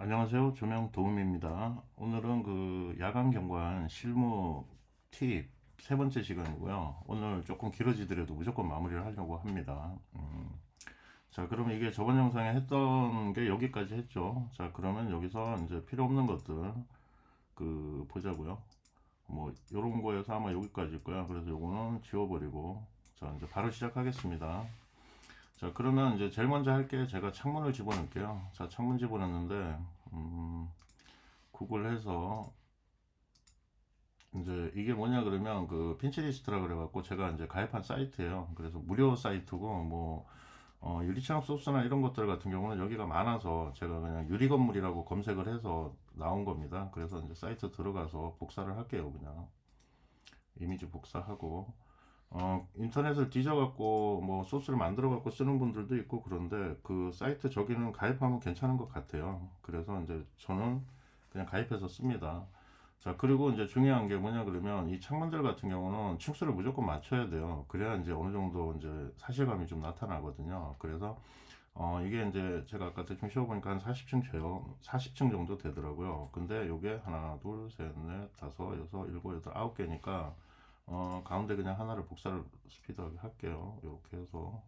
안녕하세요. 조명 도움입니다. 오늘은 그 야간 경관 실무 팁 세 번째 시간이고요. 오늘 조금 길어지더라도 무조건 마무리를 하려고 합니다. 자, 그러면 이게 저번 영상에 했던 게 여기까지 했죠. 자, 그러면 여기서 이제 필요 없는 것들 보자고요. 뭐 요런 거에서 아마 여기까지일 거야. 그래서 요거는 지워버리고 자, 이제 바로 시작하겠습니다. 자, 그러면 이제 제일 먼저 할 게 제가 창문을 집어넣을게요. 자, 창문 집어넣는데 구글 해서 이제 이게 뭐냐 그러면 그 핀치리스트라 그래갖고 제가 이제 가입한 사이트예요. 그래서 무료 사이트고 뭐 유리창 소스나 이런 것들 같은 경우는 여기가 많아서 제가 그냥 유리 건물이라고 검색을 해서 나온 겁니다. 그래서 이제 사이트 들어가서 복사를 할게요. 그냥 이미지 복사하고 인터넷을 뒤져갖고 뭐 소스를 만들어갖고 쓰는 분들도 있고 그런데 그 사이트 저기는 가입하면 괜찮은 것 같아요. 그래서 이제 저는 그냥 가입해서 씁니다. 자, 그리고 이제 중요한 게 뭐냐 그러면 이 창문들 같은 경우는 층수를 무조건 맞춰야 돼요. 그래야 이제 어느 정도 이제 사실감이 좀 나타나거든요. 그래서 이게 이제 제가 아까 대충 쉬어보니까 한 40층 돼요. 40층 정도 되더라고요. 근데 요게 하나, 둘, 셋, 넷, 다섯, 여섯, 일곱, 여덟, 아홉 개니까 가운데 그냥 하나를 복사를 스피드하게 할게요. 이렇게 해서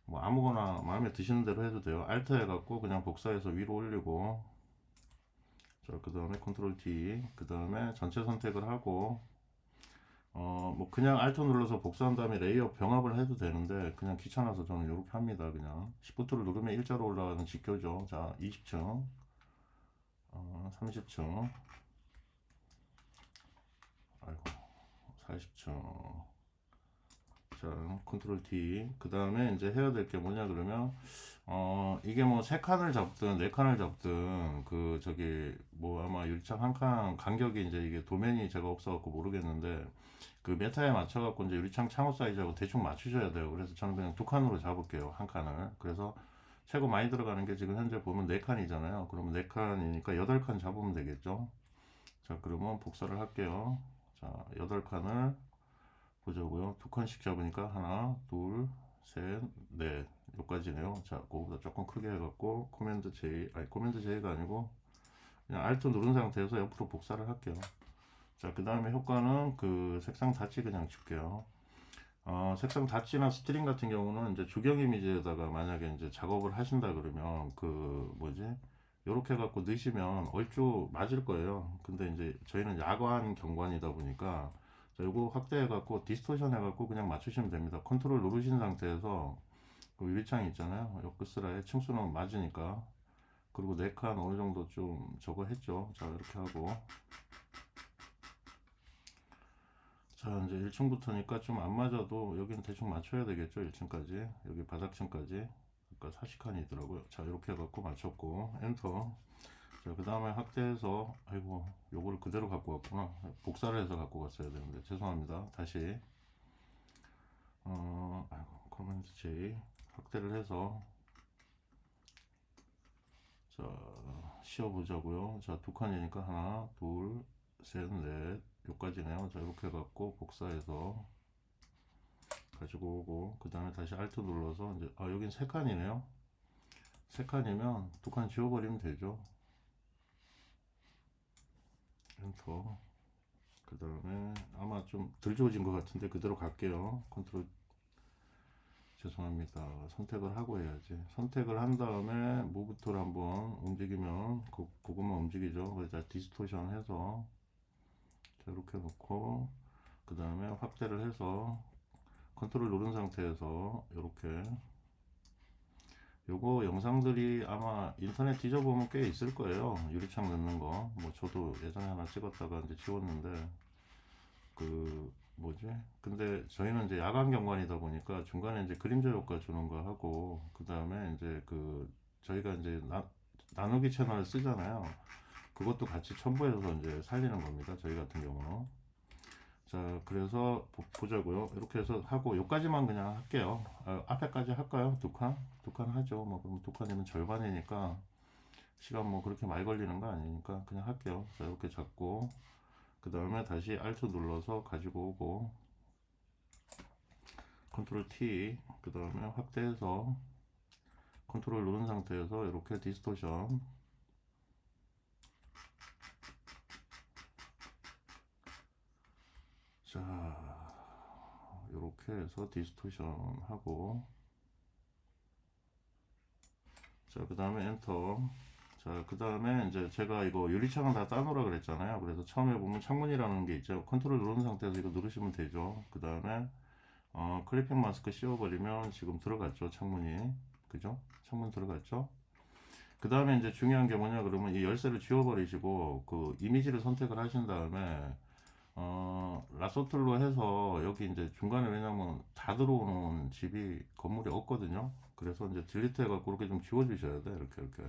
뭐 아무거나 마음에 드시는 대로 해도 돼요. 알트 해갖고 그냥 복사해서 위로 올리고 자, 그 다음에 컨트롤 D 그 다음에 전체 선택을 하고 뭐 그냥 알트 눌러서 복사한 다음에 레이어 병합을 해도 되는데 그냥 귀찮아서 저는 이렇게 합니다. 그냥 시프트를 누르면 일자로 올라가는 직교죠. 자, 20층 30층 아이고 40층 자, 컨트롤 D. 그 다음에 이제 해야 될 게 뭐냐 그러면, 이게 뭐 세 칸을 잡든 네 칸을 잡든, 뭐 아마 유리창 한 칸 간격이 이제 이게 도면이 제가 없어갖고 모르겠는데, 그 메타에 맞춰갖고 이제 유리창 창호 사이즈하고 대충 맞추셔야 돼요. 그래서 저는 그냥 두 칸으로 잡을게요. 한 칸을. 그래서 최고 많이 들어가는 게 지금 현재 보면 네 칸이잖아요. 그러면 네 칸이니까 여덟 칸 잡으면 되겠죠. 자, 그러면 복사를 할게요. 자, 여덟 칸을 보자고요. 두 칸씩 잡으니까 하나, 둘, 셋, 넷 여기까지네요. 자, 그거보다 조금 크게 해갖고 코맨드 J, 아니 코맨드 J가 아니고 그냥 Alt 누른 상태에서 옆으로 복사를 할게요. 자, 그 다음에 효과는 그 색상 닫지 그냥 줄게요. 색상 닫지나 스트링 같은 경우는 이제 주경 이미지에다가 만약에 이제 작업을 하신다 그러면 그 뭐지? 요렇게 해갖고 넣으시면 얼추 맞을 거예요. 근데 이제 저희는 야간 경관이다 보니까 자, 요거 확대해갖고 디스토션 해갖고 그냥 맞추시면 됩니다. 컨트롤 누르신 상태에서 그 위창 있잖아요. 요 끝스라에 층수는 맞으니까 그리고 네 칸 어느 정도 좀 저거 했죠. 자, 이렇게 하고 자, 이제 1층부터니까 좀 안 맞아도 여기는 대충 맞춰야 되겠죠. 1층까지 여기 바닥층까지 그러니까 40칸이더라고요. 자, 이렇게 해갖고 맞췄고 엔터. 자, 그 다음에 확대해서 아이고 요거를 그대로 갖고 왔구나. 복사를 해서 갖고 갔어야 되는데 죄송합니다. 다시 아이고 커맨드 J 확대를 해서 자 씌워보자고요. 자, 두 칸이니까 하나 둘 셋 넷 요까지네요. 자, 이렇게 해갖고 복사해서 가지고 오고 그 다음에 다시 Alt 눌러서 이제 여긴 세 칸이네요. 세 칸이면 두 칸 지워버리면 되죠. 엔터. 그 다음에 아마 좀 덜 지워진 것 같은데 그대로 갈게요. 컨트롤 죄송합니다. 선택을 하고 해야지. 선택을 한 다음에 무브 툴 한번 움직이면 그것만 움직이죠. 그래서 디스토션 해서 자, 이렇게 놓고 그 다음에 확대를 해서 컨트롤 누른 상태에서 이렇게 요거 영상들이 아마 인터넷 뒤져보면 꽤 있을 거예요. 유리창 넣는 거. 뭐 저도 예전에 하나 찍었다가 이제 지웠는데 그 뭐지? 근데 저희는 이제 야간 경관이다 보니까 중간에 이제 그림자 효과 주는 거 하고 그 다음에 이제 그 저희가 이제 나누기 채널 쓰잖아요. 그것도 같이 첨부해서 이제 살리는 겁니다. 저희 같은 경우는. 자, 그래서 보자고요. 이렇게 해서 하고 요까지만 그냥 할게요. 앞에까지 할까요? 두 칸? 두 칸 하죠. 뭐 그럼 두 칸이면 절반이니까 시간 뭐 그렇게 많이 걸리는 거 아니니까 그냥 할게요. 자, 이렇게 잡고 그 다음에 다시 Alt 눌러서 가지고 오고 컨트롤 T 그 다음에 확대해서 컨트롤 누른 상태에서 이렇게 디스토션, 자 이렇게 해서 디스토션 하고, 자 그 다음에 엔터. 자 그 다음에 이제 제가 이거 유리창은 다 따놓으라 그랬잖아요. 그래서 처음에 보면 창문이라는 게 있죠. 컨트롤 누른 상태에서 이거 누르시면 되죠. 그 다음에 클리핑 마스크 씌워버리면 지금 들어갔죠, 창문이. 그죠? 창문 들어갔죠? 그 다음에 이제 중요한 게 뭐냐 그러면 이 열쇠를 지워버리시고 그 이미지를 선택을 하신 다음에 라소툴로 해서 여기 이제 중간에, 왜냐면 다 들어오는 집이 건물이 없거든요. 그래서 이제 딜리트 해갖고 이렇게 좀 지워주셔야 돼. 이렇게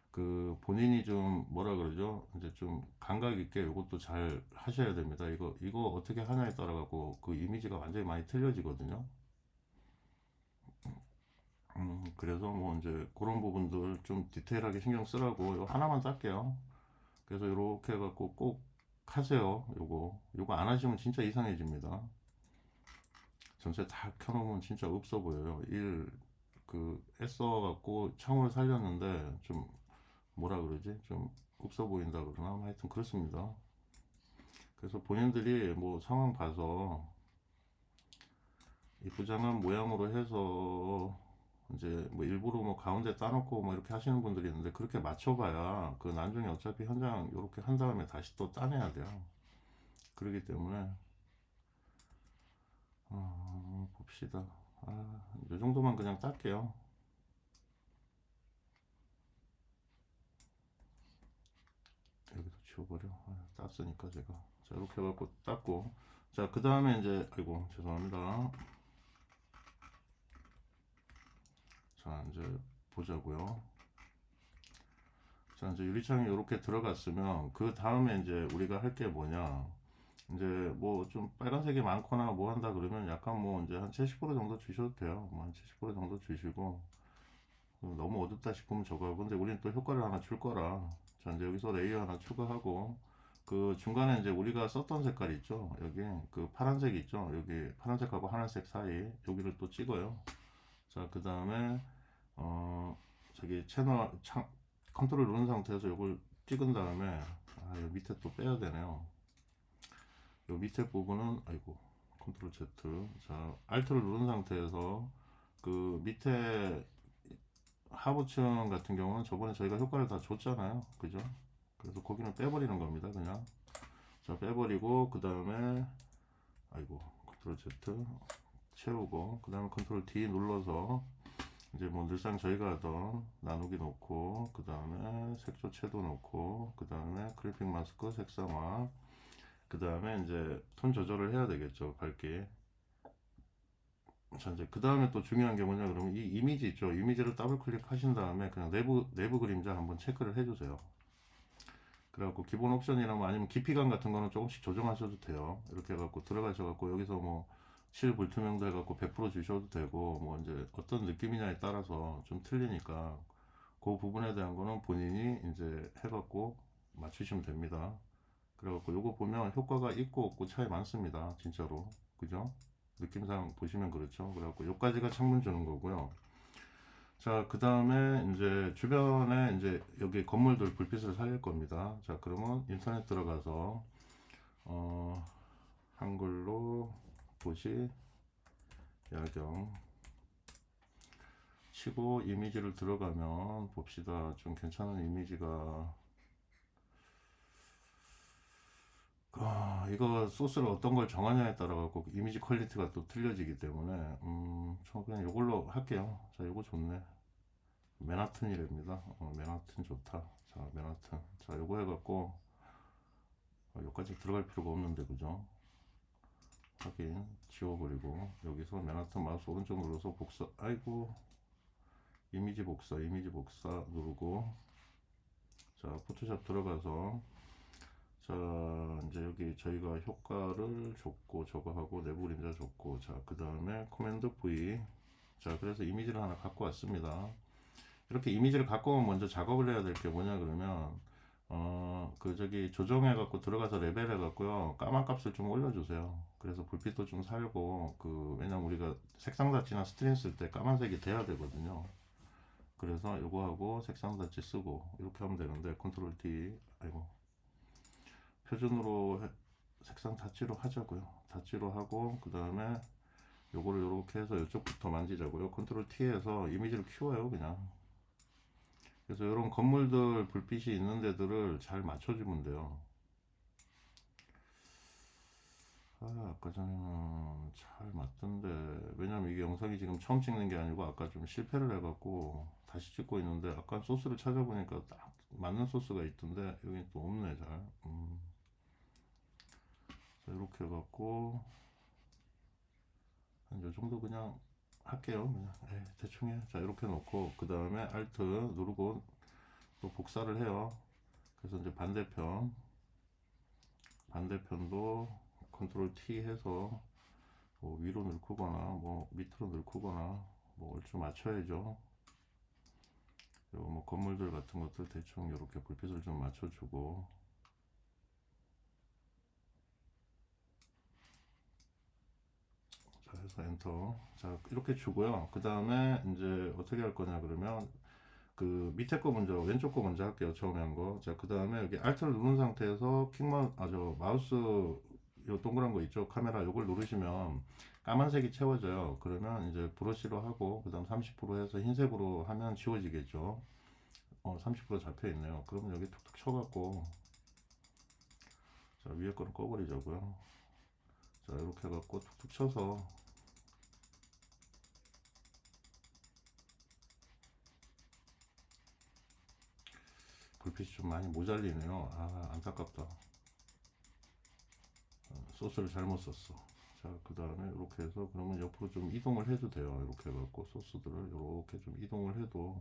그 본인이 좀 뭐라 그러죠, 이제 좀 감각 있게 이것도 잘 하셔야 됩니다. 이거 어떻게 하냐에 따라 갖고 그 이미지가 완전히 많이 틀려지거든요. 그래서 뭐 이제 그런 부분들 좀 디테일하게 신경 쓰라고 이거 하나만 딸게요. 그래서 이렇게 해갖고 꼭 하세요. 요거 안 하시면 진짜 이상해집니다. 전체 다 켜놓으면 진짜 없어 보여요. 애써갖고 창문을 살렸는데 좀 뭐라 그러지, 좀 없어 보인다 그러나 하여튼 그렇습니다. 그래서 본인들이 뭐 상황 봐서 이쁘장한 모양으로 해서 이제 뭐 일부러 뭐 가운데 따놓고 뭐 이렇게 하시는 분들이 있는데, 그렇게 맞춰봐야 그 나중에 어차피 현장 이렇게 한 다음에 다시 또 따내야 돼요. 그렇기 때문에 봅시다. 이 정도만 그냥 딸게요. 여기도 지워버려. 땄으니까 제가. 자 이렇게 해갖고 땄고, 자 그 다음에 이제, 아이고 죄송합니다. 자 이제 보자고요. 자 이제 유리창이 이렇게 들어갔으면 그 다음에 이제 우리가 할 게 뭐냐, 이제 뭐 좀 빨간색이 많거나 뭐 한다 그러면 약간 뭐 이제 한 70% 정도 주셔도 돼요. 뭐 한 70% 정도 주시고, 너무 어둡다 싶으면 저거 하고. 근데 우리는 또 효과를 하나 줄 거라, 자 이제 여기서 레이어 하나 추가하고, 그 중간에 이제 우리가 썼던 색깔 있죠, 여기 그 파란색 있죠, 여기 파란색하고 하늘색 사이 여기를 또 찍어요. 자 그 다음에 저기 컨트롤 누른 상태에서 이걸 찍은 다음에, 요 밑에 또 빼야 되네요. 요 밑에 부분은, 아이고, 컨트롤 Z. 자 알트를 누른 상태에서 그 밑에 하부층 같은 경우는 저번에 저희가 효과를 다 줬잖아요, 그죠? 그래서 거기는 빼버리는 겁니다, 그냥. 자 빼버리고, 그 다음에, 아이고, 컨트롤 Z 채우고, 그 다음에 컨트롤 D 눌러서 이제 뭐 늘상 저희가 하던 나누기 놓고, 그 다음에 색조 채도 놓고, 그 다음에 클리핑 마스크 색상화, 그 다음에 이제 톤 조절을 해야 되겠죠, 밝기. 자 이제 그 다음에 또 중요한 게 뭐냐 그러면 이 이미지 있죠, 이미지를 더블 클릭하신 다음에 그냥 내부 그림자 한번 체크를 해주세요. 그래갖고 기본 옵션이나 뭐 아니면 깊이감 같은 거는 조금씩 조정하셔도 돼요. 이렇게 해갖고 들어가셔갖고 여기서 뭐 실 불투명도 해갖고 100% 주셔도 되고, 뭐 이제 어떤 느낌이냐에 따라서 좀 틀리니까 그 부분에 대한 거는 본인이 이제 해갖고 맞추시면 됩니다. 그래갖고 요거 보면 효과가 있고 없고 차이 많습니다, 진짜로. 그죠? 느낌상 보시면 그렇죠. 그래갖고 요까지가 창문 주는 거고요. 자, 그 다음에 이제 주변에 이제 여기 건물들 불빛을 살릴 겁니다. 자, 그러면 인터넷 들어가서 한글로 도시 야경 치고 이미지를 들어가면 봅시다. 좀 괜찮은 이미지가, 이거 소스를 어떤 걸 정하냐에 따라 갖고 이미지 퀄리티가 또 틀려지기 때문에 저 그냥 이걸로 할게요. 자, 이거 좋네. 맨하튼이랍니다. 맨하튼 좋다. 자, 맨하튼. 자, 요거 해갖고 여기까지 들어갈 필요가 없는데, 그죠? 확인 지워버리고, 여기서 맨하튼 마우스 오른쪽 눌러서 복사, 아이고, 이미지 복사 누르고, 자 포토샵 들어가서, 자 이제 여기 저희가 효과를 줬고 저거 하고 내부 그림자 줬고, 자 그 다음에 코맨드 V. 자 그래서 이미지를 하나 갖고 왔습니다. 이렇게 이미지를 갖고 오면 먼저 작업을 해야 될 게 뭐냐 그러면 저기 조정해 갖고 들어가서 레벨 해 갖고요, 까만 값을 좀 올려주세요. 그래서 불빛도 좀 살고, 왜냐면 우리가 색상 다치나 스트림 쓸 때 까만색이 돼야 되거든요. 그래서 요거하고 색상 닫지 쓰고 이렇게 하면 되는데 컨트롤 D, 아이고, 표준으로 색상 닫지로 하자고요. 닫지로 하고 그 다음에 요거를 요렇게 해서 이쪽부터 만지자고요. 컨트롤 T에서 이미지를 키워요 그냥. 그래서 이런 건물들 불빛이 있는 데들을 잘 맞춰주면 돼요. 아까 전에는 잘 맞던데, 왜냐면 이게 영상이 지금 처음 찍는 게 아니고 아까 좀 실패를 해갖고 다시 찍고 있는데, 아까 소스를 찾아보니까 딱 맞는 소스가 있던데 여기 또 없네 잘. 자, 이렇게 해갖고 한 요 정도 그냥 할게요. 그냥 대충 해. 자, 이렇게 놓고 그 다음에 Alt 누르고 또 복사를 해요. 그래서 이제 반대편도 컨트롤 T 해서 뭐 위로 늘크거나 뭐 밑으로 늘크거나 뭐 얼추 맞춰야죠. 그리고 뭐 건물들 같은 것들 대충 이렇게 불빛을 좀 맞춰주고, 자 해서 엔터. 자 이렇게 주고요. 그 다음에 이제 어떻게 할 거냐 그러면 그 밑에 거 먼저, 왼쪽 거 먼저 할게요. 처음에 한 거. 자 그 다음에 여기 Alt를 누른 상태에서 마우스 요 동그란 거 있죠, 카메라, 요걸 누르시면 까만색이 채워져요. 그러면 이제 브러쉬로 하고 그 다음 30% 해서 흰색으로 하면 지워지겠죠. 30% 잡혀 있네요. 그러면 여기 툭툭 쳐갖고, 자 위에 거는 꺼버리자고요. 자 이렇게 해갖고 툭툭 쳐서, 불빛이 좀 많이 모자리네요. 아 안타깝다. 소스를 잘못 썼어. 자 그 다음에 이렇게 해서 그러면 옆으로 좀 이동을 해도 돼요. 이렇게 해갖고 소스들을 이렇게 좀 이동을 해도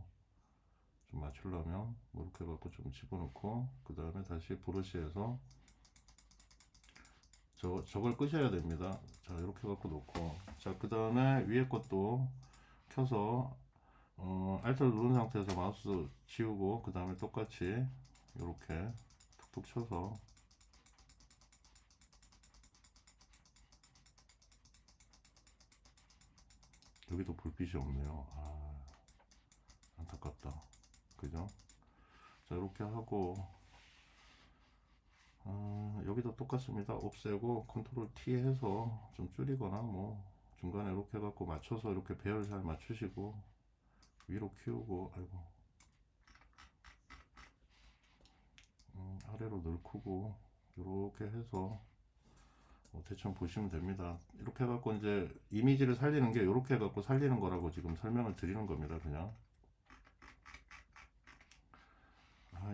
좀 맞추려면 뭐 이렇게 해갖고 좀 집어넣고, 그 다음에 다시 브러쉬에서 저걸 끄셔야 됩니다. 자 이렇게 해갖고 놓고, 자 그 다음에 위에 것도 켜서 Alt를 누른 상태에서 마우스 지우고 그 다음에 똑같이 이렇게 툭툭 쳐서, 여기도 불빛이 없네요. 아 안타깝다. 그죠? 자 이렇게 하고, 여기도 똑같습니다. 없애고 컨트롤 T 해서 좀 줄이거나 뭐 중간에 이렇게 해갖고 맞춰서 이렇게 배열 잘 맞추시고 위로 키우고, 아이고, 아래로 늘크고 이렇게 해서 대충 보시면 됩니다. 이렇게 해갖고 이제 이미지를 살리는 게 이렇게 해갖고 살리는 거라고 지금 설명을 드리는 겁니다. 그냥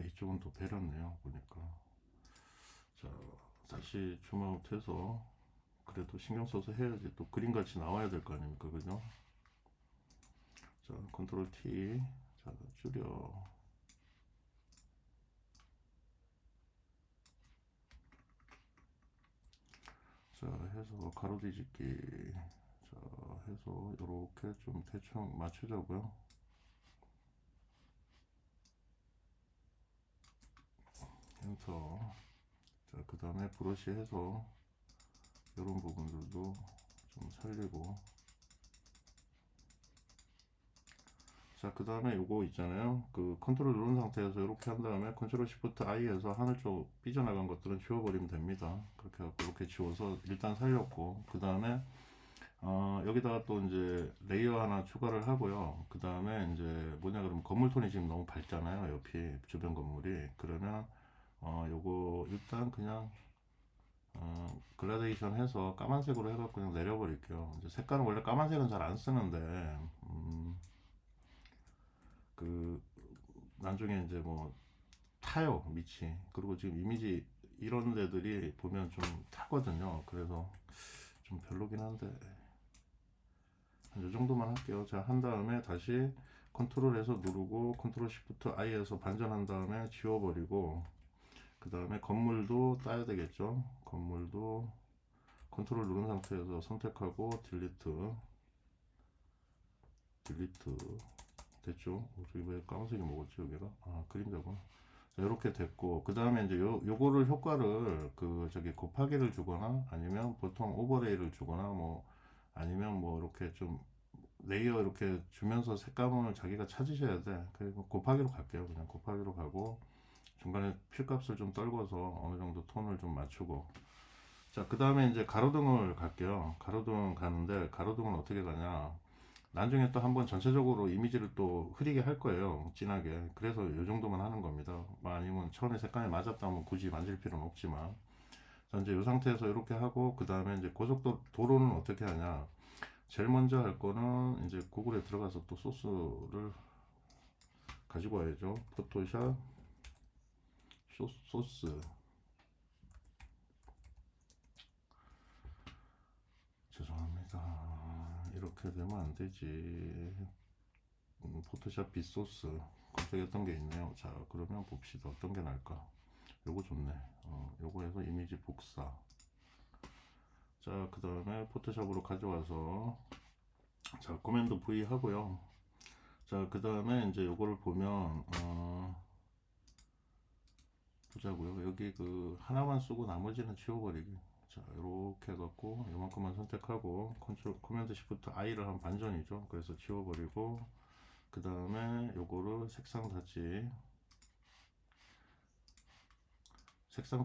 이쪽은 또 베렸네요 보니까. 자 다시 줌아웃 해서, 그래도 신경 써서 해야지 또 그림같이 나와야 될 거 아닙니까, 그죠? 자 컨트롤 T, 자 줄여. 자 해서 가로 뒤집기, 자 해서 이렇게 좀 대충 맞추자고요. 엔터. 자 그 다음에 브러쉬 해서 이런 부분들도 좀 살리고, 자 그 다음에 요거 있잖아요, 그 컨트롤 누른 상태에서 이렇게 한 다음에 컨트롤 시프트 I 해서 하늘 쪽 삐져나간 것들은 지워버리면 됩니다. 그렇게 해서 이렇게 지워서 일단 살렸고, 그 다음에 여기다가 또 이제 레이어 하나 추가를 하고요. 그 다음에 이제 뭐냐 그러면 건물 톤이 지금 너무 밝잖아요, 옆이 주변 건물이. 그러면 요거 일단 그냥 글라데이션 해서 까만색으로 해갖고 그냥 내려버릴게요. 이제 색깔은 원래 까만색은 잘 안 쓰는데, 그 나중에 이제 뭐 타요 밑이. 그리고 지금 이미지 이런 데들이 보면 좀 타거든요. 그래서 좀 별로긴 한데 이 정도만 할게요. 자 한 다음에 다시 컨트롤에서 누르고 컨트롤 시프트 I에서 반전한 다음에 지워버리고, 그 다음에 건물도 따야 되겠죠. 건물도 컨트롤 누른 상태에서 선택하고 딜리트 됐죠. 저기 왜 까만색이 먹었지 여기가? 그림자고. 자 이렇게 됐고, 그 다음에 이제 요거를 효과를 그 저기 곱하기를 주거나 아니면 보통 오버레이를 주거나 뭐 아니면 뭐 이렇게 좀 레이어 이렇게 주면서 색감을 자기가 찾으셔야 돼. 그리고 곱하기로 갈게요. 그냥 곱하기로 가고 중간에 필값을 좀 떨궈서 어느 정도 톤을 좀 맞추고. 자, 그 다음에 이제 가로등을 갈게요. 가로등 가는데 가로등은 어떻게 가냐. 나중에 또 한번 전체적으로 이미지를 또 흐리게 할 거예요. 진하게. 그래서 이 정도만 하는 겁니다. 뭐 아니면 처음에 색감이 맞았다면 굳이 만질 필요는 없지만. 자, 이제 이 상태에서 이렇게 하고, 그 다음에 이제 고속도로는 어떻게 하냐. 제일 먼저 할 거는 이제 구글에 들어가서 또 소스를 가지고 와야죠. 포토샵, 소스. 죄송합니다. 이렇게 되면 안 되지. 포토샵 빗소스 검색했던 게 있네요. 자, 그러면 봅시다. 어떤 게 나을까? 요거 좋네. 요거 해서 이미지 복사. 자, 그 다음에 포토샵으로 가져와서, 자, 코맨드 V 하고요. 자, 그 다음에 이제 요거를 보면, 보자고요. 여기 그 하나만 쓰고 나머지는 지워버리기. 자, 이렇게 해갖고 요만큼만 선택하고 컨트롤 코맨드 시프트 I를 한 반전이죠. 그래서 지워버리고, 그 다음에 요거를 색상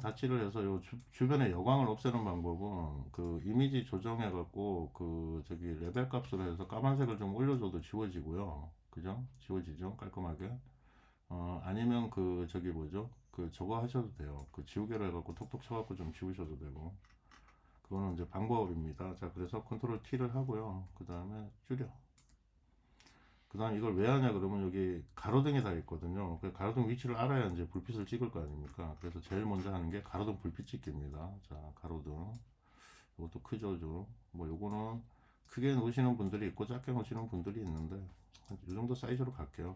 닫지를 해서 요 주변에 여광을 없애는 방법은 그 이미지 조정해 갖고 그 저기 레벨 값으로 해서 까만색을 좀 올려줘도 지워지고요. 그죠? 지워지죠? 깔끔하게. 아니면 그 저기 뭐죠? 그 저거 하셔도 돼요. 그 지우개로 해갖고 톡톡 쳐갖고 좀 지우셔도 되고. 그거는 이제 방법입니다. 자, 그래서 컨트롤 T를 하고요. 그 다음에 줄여. 그 다음 이걸 왜 하냐 그러면 여기 가로등이 다 있거든요. 그 가로등 위치를 알아야 이제 불빛을 찍을 거 아닙니까? 그래서 제일 먼저 하는 게 가로등 불빛 찍기입니다. 자, 가로등. 이것도 크죠, 좀. 뭐 요거는 크게 놓으시는 분들이 있고 작게 놓으시는 분들이 있는데 이 정도 사이즈로 갈게요.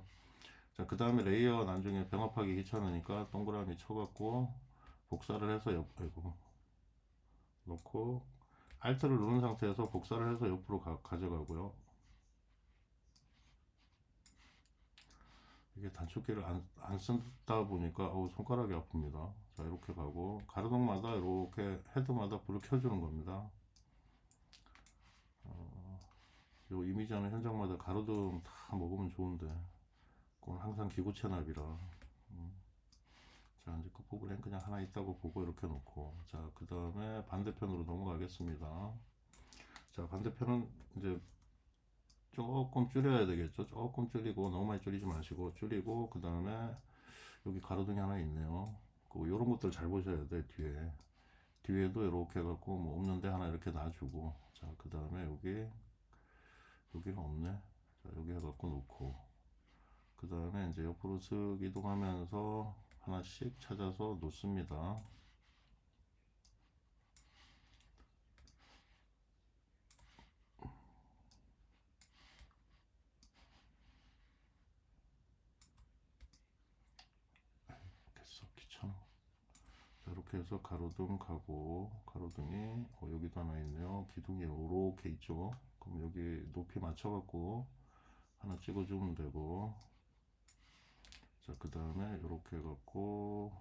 자, 그 다음에 레이어 나중에 병합하기 귀찮으니까 동그라미 쳐갖고 복사를 해서 아이고, 놓고 Alt를 누른 상태에서 복사를 해서 옆으로 가져가고요. 이게 단축키를 안 쓴다 보니까 손가락이 아픕니다. 자, 이렇게 가고 가로등마다 이렇게 헤드마다 불을 켜주는 겁니다. 요 이미지 하는 현장마다 가로등 다 먹으면 좋은데 그건 항상 기구 체납이라. 자, 이제 끝부분에 그냥 하나 있다고 보고 이렇게 놓고, 자, 그 다음에 반대편으로 넘어가겠습니다. 자, 반대편은 이제 조금 줄여야 되겠죠. 조금 줄이고 너무 많이 줄이지 마시고 줄이고, 그 다음에 여기 가로등이 하나 있네요. 그 요런 것들 잘 보셔야 돼. 뒤에도 이렇게 해갖고 뭐 없는데 하나 이렇게 놔주고, 자, 그 다음에 여기는 없네. 자, 여기 해갖고 놓고, 그 다음에 이제 옆으로 슥 이동하면서 하나씩 찾아서 놓습니다. 됐어, 귀찮아. 자, 이렇게 해서 가로등 가고, 가로등이 여기도 하나 있네요. 기둥이 이렇게 있죠. 그럼 여기 높이 맞춰갖고 하나 찍어주면 되고, 자, 그 다음에 이렇게 해갖고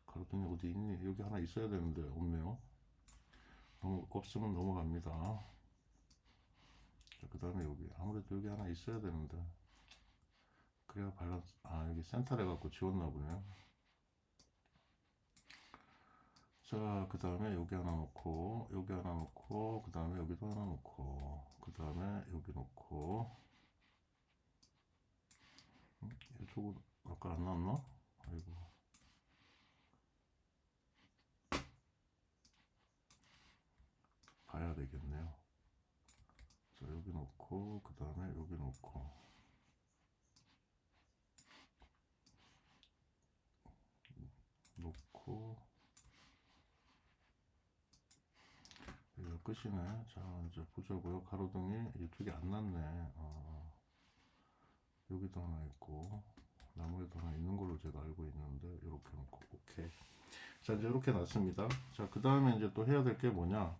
가로등이 어디 있니? 여기 하나 있어야 되는데 없네요. 없으면 넘어갑니다. 자, 그 다음에 여기 아무래도 여기 하나 있어야 되는데, 그래야 밸런스. 여기 센터를 해갖고 지웠나 보네요. 자, 그 다음에 여기 하나 놓고, 여기 하나 놓고, 그 다음에 여기도 하나 놓고, 그 다음에 여기 놓고, 이쪽은 아까 안 놨나? 아이고. 봐야 되겠네요. 자, 여기 놓고, 그 다음에 여기 놓고, 여기가 끝이네. 자, 이제 보자고요. 가로등이 이쪽에 안 났네. 여기도 하나 있고, 나무에도 하나 있는 걸로 제가 알고 있는데, 이렇게 놓고, 오케이. 자, 이제 이렇게 놨습니다. 자, 그 다음에 이제 또 해야 될 게 뭐냐.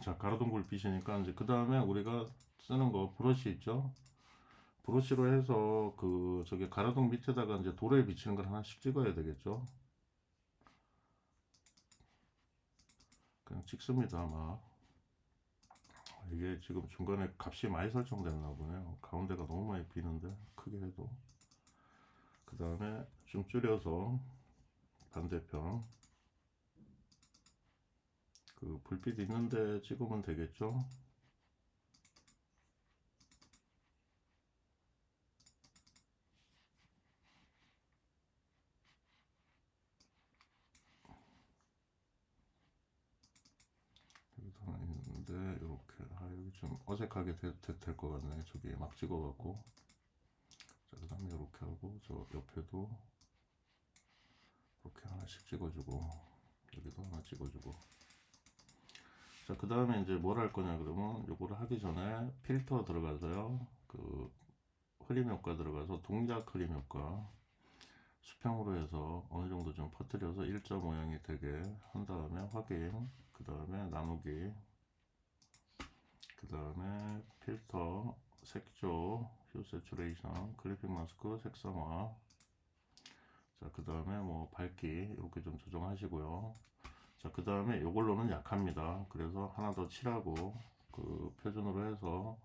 자, 가로등 불빛이니까 이제 그 다음에 우리가 쓰는 거 브러쉬 있죠? 브러쉬로 해서 그 저기 가로등 밑에다가 이제 도로에 비치는 걸 하나씩 찍어야 되겠죠? 그냥 찍습니다. 막 이게 지금 중간에 값이 많이 설정됐나 보네요. 가운데가 너무 많이 비는데 크게 해도. 그 다음에 좀 줄여서 반대편 그 불빛 있는데 찍으면 되겠죠. 여기도 하나 있는데 이렇게 여기 좀 어색하게 될 것 같네. 저기 막 찍어갖고. 자, 그 다음에 이렇게 하고 저 옆에도 이렇게 하나씩 찍어주고 여기도 하나 찍어주고. 자, 그 다음에 이제 뭘 할 거냐 그러면 요거를 하기 전에 필터 들어가서요, 그 흐림 효과 들어가서 동작 흐림 효과 수평으로 해서 어느 정도 좀 퍼뜨려서 일자 모양이 되게 한 다음에 확인, 그 다음에 나누기, 그 다음에 필터 색조 휴 세츄레이션 클리핑 마스크 색상화. 자, 그 다음에 뭐 밝기 이렇게 좀 조정하시고요. 자, 그 다음에 이걸로는 약합니다. 그래서 하나 더 칠하고 그 표준으로 해서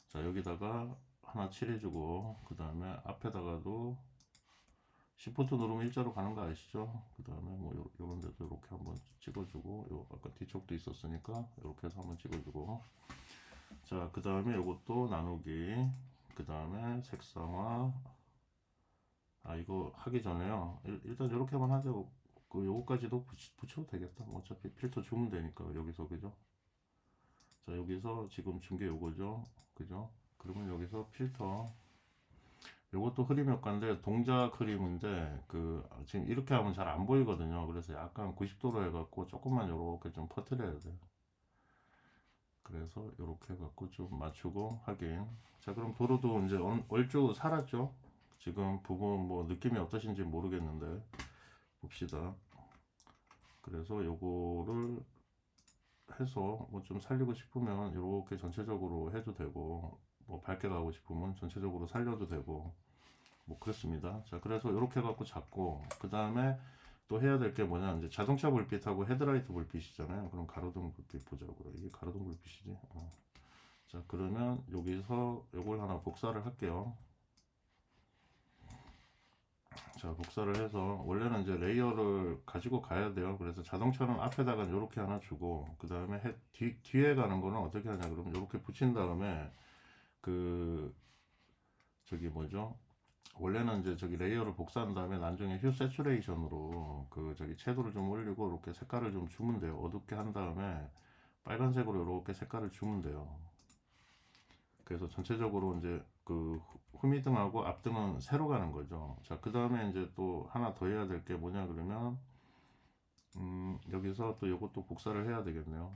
자, 여기다가 하나 칠해주고 그 다음에 앞에다가도 시프트 누르면 일자로 가는 거 아시죠? 그 다음에 뭐 요런 데도 이렇게 한번 찍어주고, 요 아까 뒤쪽도 있었으니까 이렇게 해서 한번 찍어주고. 자, 그 다음에 요것도 나누기, 그 다음에 색상화. 아, 이거 하기 전에요, 일단 이렇게만 하죠. 그 요거까지도 붙여도 되겠다. 뭐 어차피 필터 주면 되니까 여기서. 그죠? 자, 여기서 지금 준 게 요거죠. 그죠? 그러면 여기서 필터, 요것도 흐림 효과인데 동작 흐림인데 그 지금 이렇게 하면 잘 안 보이거든요. 그래서 약간 90도로 해갖고 조금만 요렇게 좀 퍼뜨려야 돼요. 그래서 요렇게 해갖고 좀 맞추고 확인. 자, 그럼 도로도 이제 얼추 살았죠. 지금 부분 뭐 느낌이 어떠신지 모르겠는데 봅시다. 그래서 요거를 해서 뭐 좀 살리고 싶으면 이렇게 전체적으로 해도 되고, 뭐 밝게 가고 싶으면 전체적으로 살려도 되고, 뭐 그렇습니다. 자, 그래서 이렇게 해갖고 잡고 그 다음에 또 해야 될 게 뭐냐, 이제 자동차 불빛하고 헤드라이트 불빛이잖아요. 그럼 가로등 불빛 보자고요. 이게 가로등 불빛이지. 자, 그러면 여기서 요걸 하나 복사를 할게요. 자, 복사를 해서 원래는 이제 레이어를 가지고 가야 돼요. 그래서 자동차는 앞에다가 이렇게 하나 주고 그 다음에 뒤에 가는 거는 어떻게 하냐 그러면 이렇게 붙인 다음에 그 저기 뭐죠, 원래는 이제 저기 레이어를 복사한 다음에 나중에 휴 세츄레이션으로 그 저기 채도를 좀 올리고 이렇게 색깔을 좀 주면 돼요. 어둡게 한 다음에 빨간색으로 이렇게 색깔을 주면 돼요. 그래서 전체적으로 이제 그 후미등하고 앞등은 세로 가는 거죠. 자, 그 다음에 이제 또 하나 더 해야 될 게 뭐냐 그러면 여기서 또 요것도 복사를 해야 되겠네요.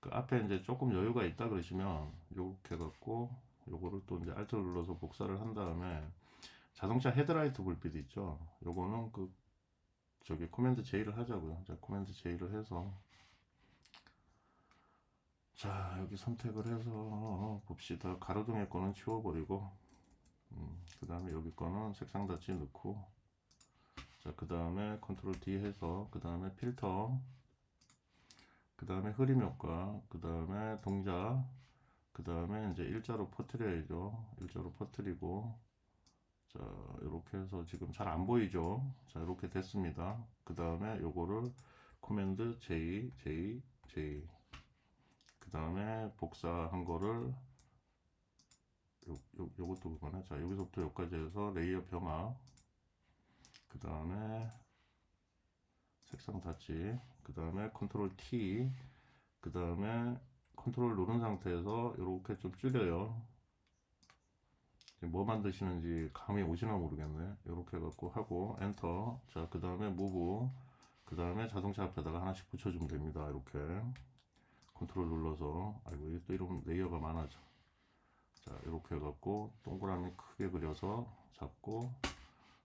그 앞에 이제 조금 여유가 있다 그러시면 요렇게 해갖고 요거를 또 이제 알트 눌러서 복사를 한 다음에 자동차 헤드라이트 불빛 있죠. 요거는 그 저기 코맨드 J를 하자고요. 자, 코맨드 J를 해서 자, 여기 선택을 해서 봅시다. 가로등의 거는 치워버리고 그 다음에 여기 거는 색상 닫지 넣고, 자, 그 다음에 컨트롤 D 해서 그 다음에 필터, 그 다음에 흐림 효과, 그 다음에 동작, 그 다음에 이제 일자로 퍼뜨려야죠. 일자로 퍼뜨리고, 자, 이렇게 해서 지금 잘 안 보이죠. 자, 이렇게 됐습니다. 그 다음에 요거를 코맨드 J, 그 다음에 복사한 거를 요것도 그거네. 자, 여기서부터 여기까지 해서 레이어 병합, 그 다음에 색상 닫지, 그 다음에 컨트롤 T, 그 다음에 컨트롤 누른 상태에서 이렇게 좀 줄여요. 뭐 만드시는지 감이 오시나 모르겠네. 이렇게 해갖고 하고 엔터. 자, 그 다음에 무브, 그 다음에 자동차 앞에다가 하나씩 붙여주면 됩니다. 이렇게 컨트롤 눌러서. 아이고, 이게 또 이런 레이어가 많아져. 자, 이렇게 해갖고 동그라미 크게 그려서 잡고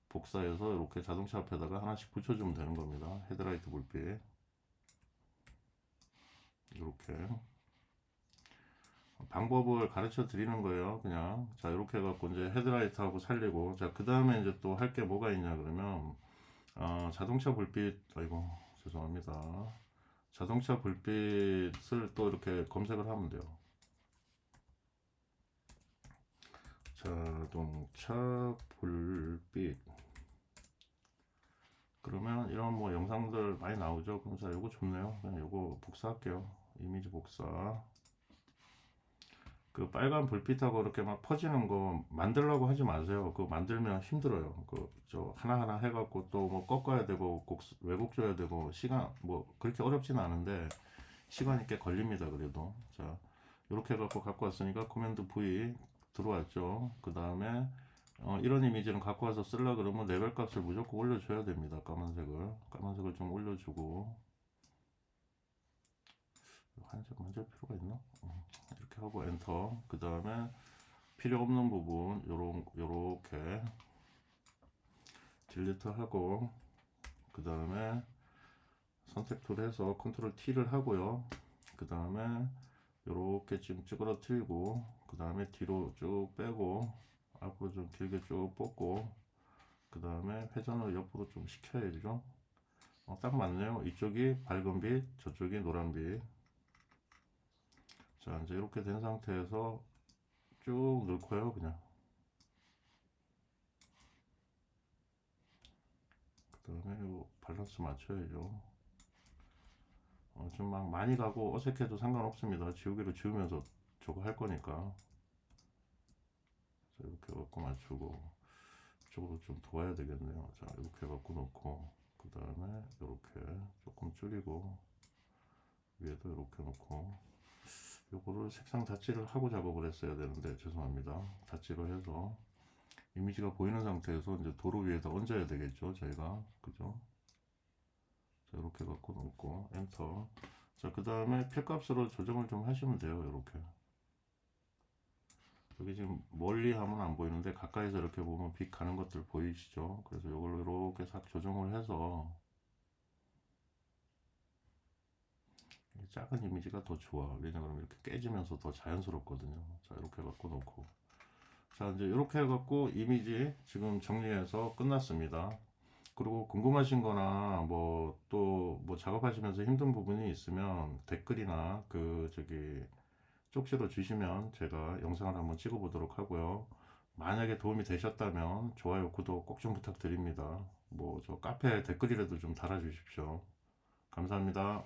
복사해서 이렇게 자동차 앞에다가 하나씩 붙여주면 되는 겁니다. 헤드라이트 불빛 이렇게 방법을 가르쳐 드리는 거예요. 그냥 자, 이렇게 해갖고 이제 헤드라이트하고 살리고, 자, 그 다음에 이제 또 할 게 뭐가 있냐 그러면 자동차 불빛, 아이고 죄송합니다. 자동차 불빛을 또 이렇게 검색을 하면 돼요. 자동차 불빛. 그러면 이런 뭐 영상들 많이 나오죠. 그럼 자, 요거 좋네요. 그냥 요거 복사할게요. 이미지 복사. 그 빨간 불빛하고 이렇게 막 퍼지는 거 만들려고 하지 마세요. 그거 만들면 힘들어요. 그 저 하나하나 해갖고 또 뭐 꺾어야 되고 꼭 왜곡 줘야 되고 시간 뭐 그렇게 어렵진 않은데 시간이 꽤 걸립니다. 그래도 자 이렇게 해갖고 갖고 왔으니까 코맨드 V 들어왔죠. 그 다음에 이런 이미지는 갖고 와서 쓰려 그러면 레벨 값을 무조건 올려줘야 됩니다. 까만색을 좀 올려주고 한색 만질 필요가 있나? 이렇게 하고 엔터. 그 다음에 필요 없는 부분 요렇게 딜리트 하고 그 다음에 선택 툴 해서 컨트롤 T를 하고요. 그 다음에 요렇게 지금 찌그러뜨리고 그 다음에 뒤로 쭉 빼고 앞으로 좀 길게 쭉 뽑고 그 다음에 회전을 옆으로 좀 시켜야죠. 딱 맞네요. 이쪽이 밝은 빛, 저쪽이 노란 빛. 자, 이제 이렇게 된 상태에서 쭉 넣고요. 그냥 그 다음에 요 밸런스 맞춰야죠. 좀 막 많이 가고 어색해도 상관없습니다. 지우개로 지우면서 저거 할 거니까. 자, 이렇게 갖고 맞추고 이쪽으로 좀 도와야 되겠네요. 자, 이렇게 갖고 놓고 그 다음에 이렇게 조금 줄이고 위에도 이렇게 놓고 요거를 색상 닫지를 하고 작업을 했어야 되는데 죄송합니다. 닫지를 해서 이미지가 보이는 상태에서 이제 도로 위에다 얹어야 되겠죠. 저희가 그죠? 자, 이렇게 갖고 놓고 엔터. 자, 그 다음에 필값으로 조정을 좀 하시면 돼요. 이렇게 여기 지금 멀리 하면 안 보이는데 가까이서 이렇게 보면 빛 가는 것들 보이시죠? 그래서 이걸로 이렇게 싹 조정을 해서 작은 이미지가 더 좋아. 왜냐면 이렇게 깨지면서 더 자연스럽거든요. 자, 이렇게 갖고 놓고 자, 이제 이렇게 해갖고 이미지 지금 정리해서 끝났습니다. 그리고 궁금하신 거나 뭐 또 뭐 작업하시면서 힘든 부분이 있으면 댓글이나 그 저기 쪽지로 주시면 제가 영상을 한번 찍어 보도록 하고요. 만약에 도움이 되셨다면 좋아요, 구독 꼭 좀 부탁드립니다. 뭐 저 카페 댓글이라도 좀 달아주십시오. 감사합니다.